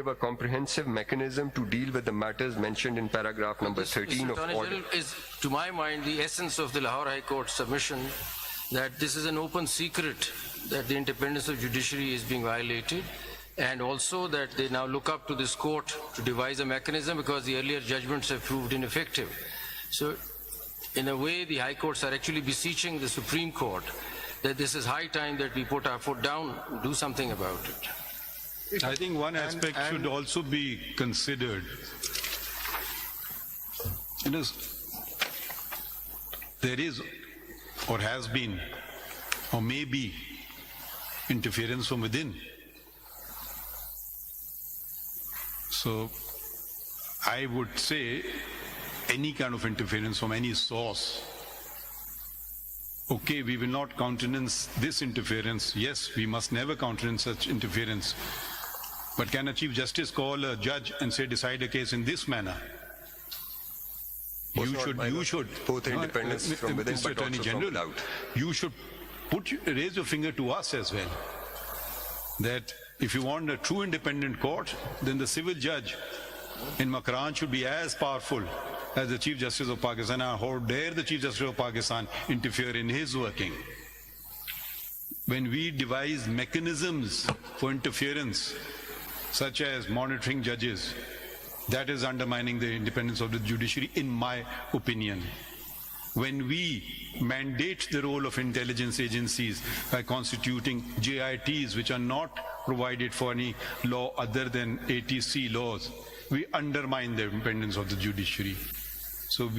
give a comprehensive mechanism to deal with the matters mentioned in paragraph number 13 Mr. of Attorney order. General, is, to my mind, the essence of the Lahore High Court submission that this is an open secret that the independence of judiciary is being violated, and also that they now look up to this court to devise a mechanism because the earlier judgments have proved ineffective. So, in a way, the High Courts are actually beseeching the Supreme Court that this is high time that we put our foot down and do something about it. I think one aspect should also be considered. There is or has been or may be interference from within. So I would say any kind of interference from any source. Okay, we will not countenance this interference. Yes, we must never countenance such interference. But can a Chief Justice call a judge and say, decide a case in this manner? You should both independence from within, Mr. but Attorney also from General, without. you should raise your finger to us as well. That if you want a true independent court, then the civil judge in Makran should be as powerful as the Chief Justice of Pakistan. How dare the Chief Justice of Pakistan interfere in his working? When we devise mechanisms for interference, such as monitoring judges, that is undermining the independence of the judiciary, in my opinion. When we mandate the role of intelligence agencies by constituting JITs, which are not provided for any law other than ATC laws, we undermine the independence of the judiciary. So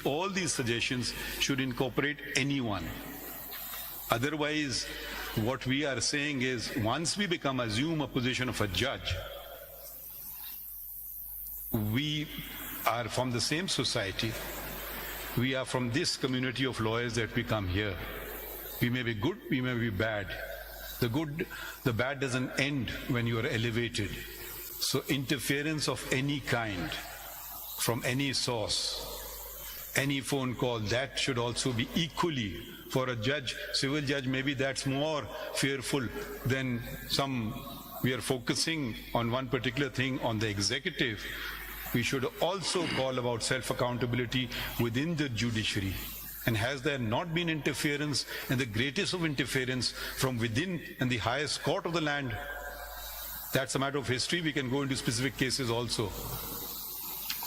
all these suggestions should incorporate anyone. Otherwise, what we are saying is, once we assume a position of a judge, we are from the same society. We are from this community of lawyers that we come here. We may be good, we may be bad. The bad doesn't end when you are elevated. So interference of any kind, from any source, any phone call, that should also be equally for a judge, civil judge. Maybe that's more fearful than we are focusing on one particular thing on the executive. We should also call about self-accountability within the judiciary. And has there not been interference, and the greatest of interference from within and the highest court of the land? That's a matter of history. We can go into specific cases also.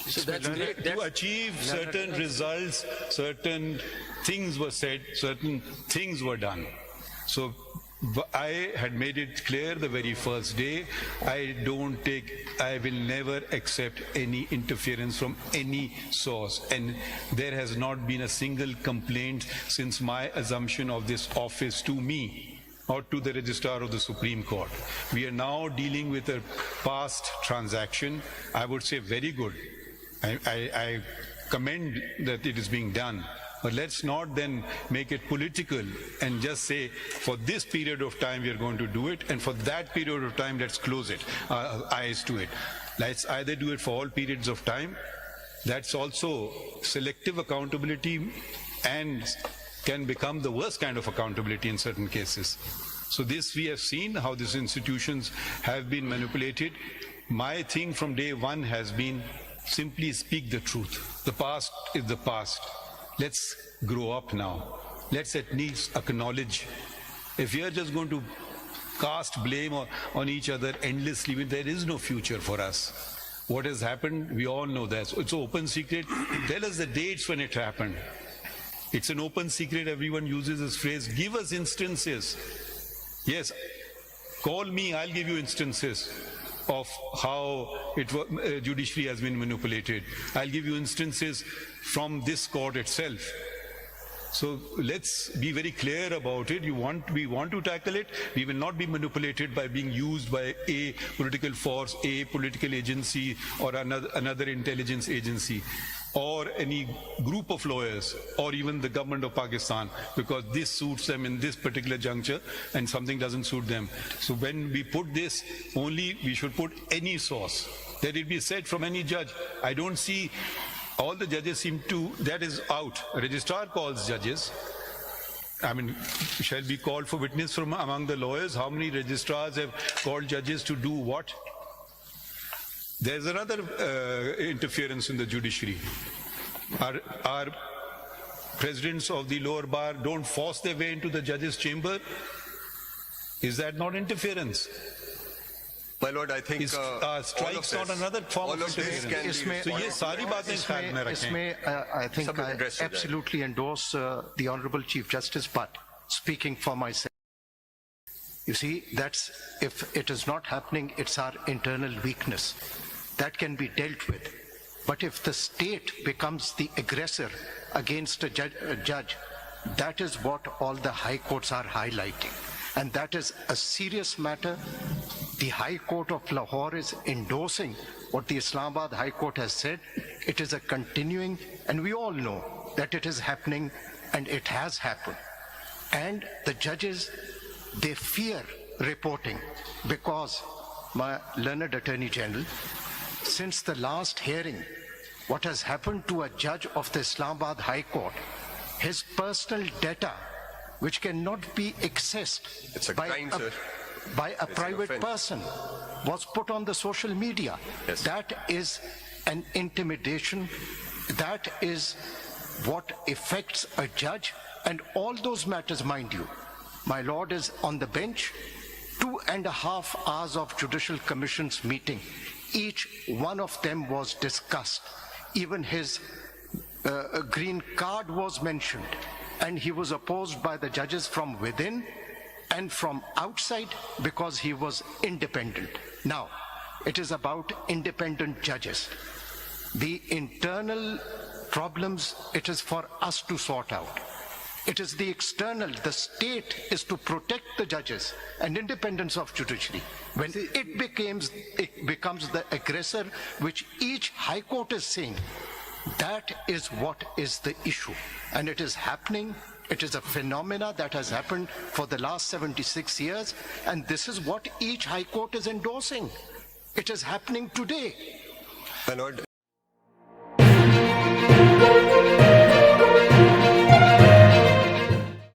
So that's great. To achieve certain results, certain things were said, certain things were done. So I had made it clear the very first day, I will never accept any interference from any source. And there has not been a single complaint since my assumption of this office to me or to the Registrar of the Supreme Court. We are now dealing with a past transaction. I would say very good. I commend that it is being done. But let's not then make it political and just say, for this period of time we are going to do it, and for that period of time let's close it, eyes to it. Let's either do it for all periods of time. That's also selective accountability and can become the worst kind of accountability in certain cases. So this, we have seen how these institutions have been manipulated. My thing from day one has been simply speak the truth. The past is the past. Let's grow up now. Let's at least acknowledge. If we are just going to cast blame on each other endlessly, there is no future for us. What has happened, we all know that. So it's an open secret. Tell us the dates when it happened. It's an open secret. Everyone uses this phrase. Give us instances. Yes, call me, I'll give you instances of how judiciary has been manipulated. I'll give you instances from this court itself. So let's be very clear about it. We want to tackle it. We will not be manipulated by being used by a political force, a political agency, or another intelligence agency, or any group of lawyers, or even the government of Pakistan, because this suits them in this particular juncture and something doesn't suit them. So when we put this, only we should put any source. Let it be said from any judge. I don't see. All the judges seem to, that is out. A registrar calls judges. I mean, shall be called for witness from among the lawyers? How many registrars have called judges to do what? There's another interference in the judiciary. Our presidents of the lower bar don't force their way into the judge's chamber. Is that not interference? My lord, I think Is all of strikes this- not another form all of of this interference? can be इसमें- So ये सारी बातें ख्याल में रखें. इसमें I think Subject I address to that. absolutely endorse the Honorable Chief Justice, but speaking for myself, you see, that's, if it is not happening, it's our internal weakness. That can be dealt with. But if the state becomes the aggressor against a judge, that is what all the high courts are highlighting. And that is a serious matter. The High Court of Lahore is endorsing what the Islamabad High Court has said. It is a continuing, and we all know that it is happening and it has happened. And the judges, they fear reporting because, my learned Attorney General, since the last hearing, what has happened to a judge of the Islamabad High Court, his personal data, which cannot be accessed It's a crime, sir. by a an private offense. person, was put on the social media. Yes. That is an intimidation. That is what affects a judge, and all those matters, mind you. My lord is on the bench, 2.5 hours of Judicial Commission's meeting. Each one of them was discussed. Even his green card was mentioned, and he was opposed by the judges from within and from outside because he was independent. Now, it is about independent judges. The internal problems, it is for us to sort out. It is the external, the state is to protect the judges and independence of judiciary. When it becomes the aggressor, which each high court is saying, that is what is the issue. And it is happening. It is a phenomena that has happened for the last 76 years. And this is what each high court is endorsing. It is happening today. My lord,